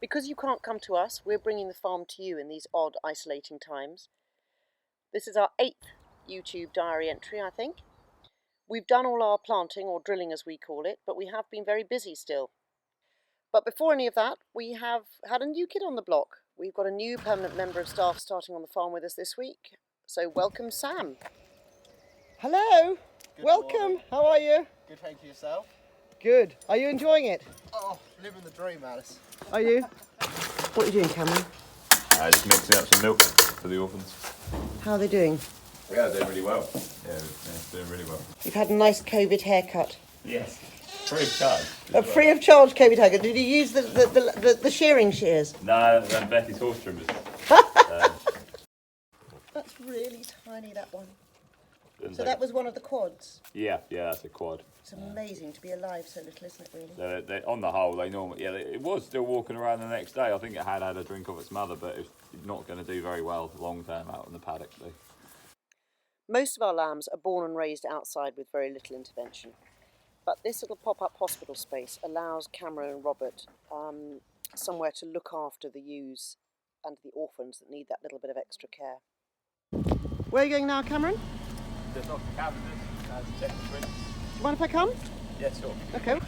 Because you can't come to us, we're bringing the farm to you in these odd, isolating times. This is our 8th YouTube diary entry, I think. We've done all our planting, or drilling as we call it, but we have been very busy still. But before any of that, we have had a new kid on the block. We've got a new permanent member of staff starting on the farm with us this week. So welcome, Sam. Hello. Good Welcome. morning. How are you? Good, thank you. Yourself? Good. Are you enjoying it? Oh, living the dream, Alice. Are you? What are you doing, Cameron? Just mixing up some milk for the orphans. How are they doing? Yeah, doing really well. Yeah, doing really well. You've had a nice COVID haircut. Yes. Free of charge. A free of charge COVID haircut. Did you use the shearing shears? No, and Becky's horse trimmers. That's really tiny, that one. Didn't So take- that was one of the quads. Yeah, that's a quad. It's amazing to be alive so little, isn't it, really? On the whole, they normally, it was still walking around the next day. I think it had had a drink of its mother, but it's not going to do very well long term out in the paddock. Most of our lambs are born and raised outside with very little intervention. But this little pop-up hospital space allows Cameron and Robert somewhere to look after the ewes and the orphans that need that little bit of extra care. Where are you going now, Cameron? There's Dr. Cavendish, check the twins. Do you mind if I come? Yeah, sure. Okay.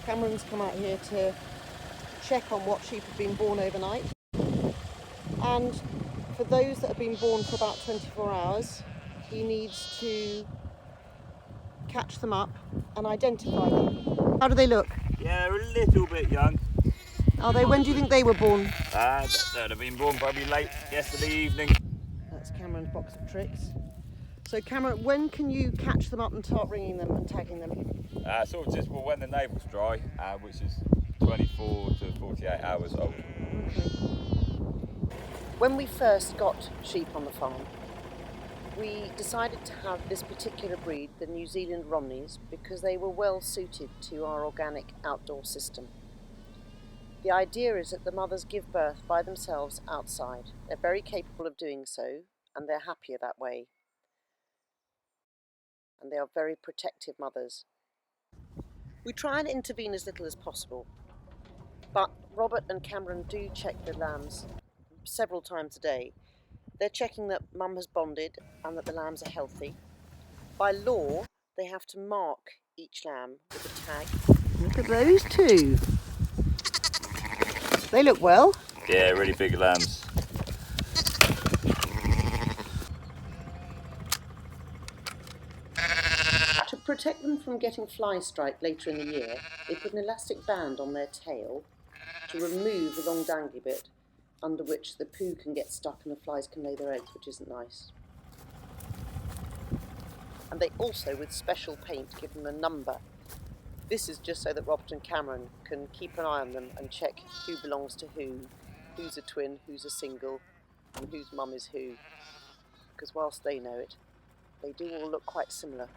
Cameron's come out here to check on what sheep have been born overnight. And for those that have been born for about 24 hours, he needs to catch them up and identify them. How do they look? Yeah, a little bit young. Are they? When do you think they were born? They'd have been born probably late yesterday evening. That's Cameron's box of tricks. So Cameron, when can you catch them up and start ringing them and tagging them? Sort of just when the navel's dry, which is 24 to 48 hours old. Okay. When we first got sheep on the farm, we decided to have this particular breed, the New Zealand Romneys, because they were well suited to our organic outdoor system. The idea is that the mothers give birth by themselves outside. They're very capable of doing so, and they're happier that way. And they are very protective mothers. We try and intervene as little as possible, but Robert and Cameron do check the lambs several times a day. They're checking that mum has bonded and that the lambs are healthy. By law, they have to mark each lamb with a tag. Look at those two. They look well. Yeah, really big lambs. To protect them from getting fly strike later in the year, they put an elastic band on their tail to remove the long dangly bit under which the poo can get stuck and the flies can lay their eggs, which isn't nice. And they also, with special paint, give them a number. This is just so that Robert and Cameron can keep an eye on them and check who belongs to who, who's a twin, who's a single, and whose mum is who. Because whilst they know it, they do all look quite similar.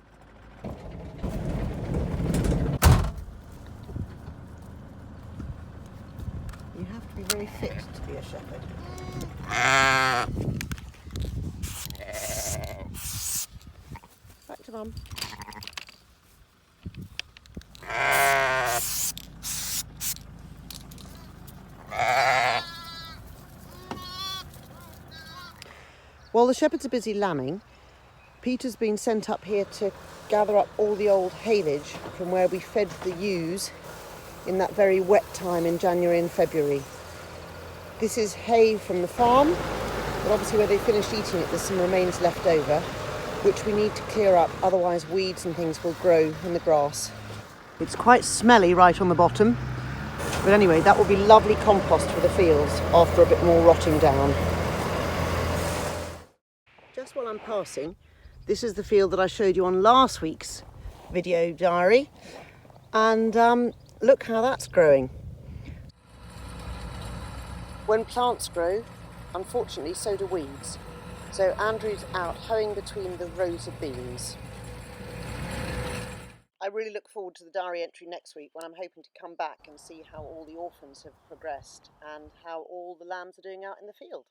You have to be very fit to be a shepherd. Back to mum. While the shepherds are busy lambing, Peter's been sent up here to gather up all the old haylage from where we fed the ewes in that very wet time in January and February. This is hay from the farm, but obviously where they finished eating it, there's some remains left over, which we need to clear up, otherwise weeds and things will grow in the grass. It's quite smelly right on the bottom, but anyway, that will be lovely compost for the fields after a bit more rotting down. Just while I'm passing, this is the field that I showed you on last week's video diary, and look how that's growing. When plants grow, unfortunately so do weeds. So Andrew's out hoeing between the rows of beans. I really look forward to the diary entry next week when I'm hoping to come back and see how all the orphans have progressed and how all the lambs are doing out in the field.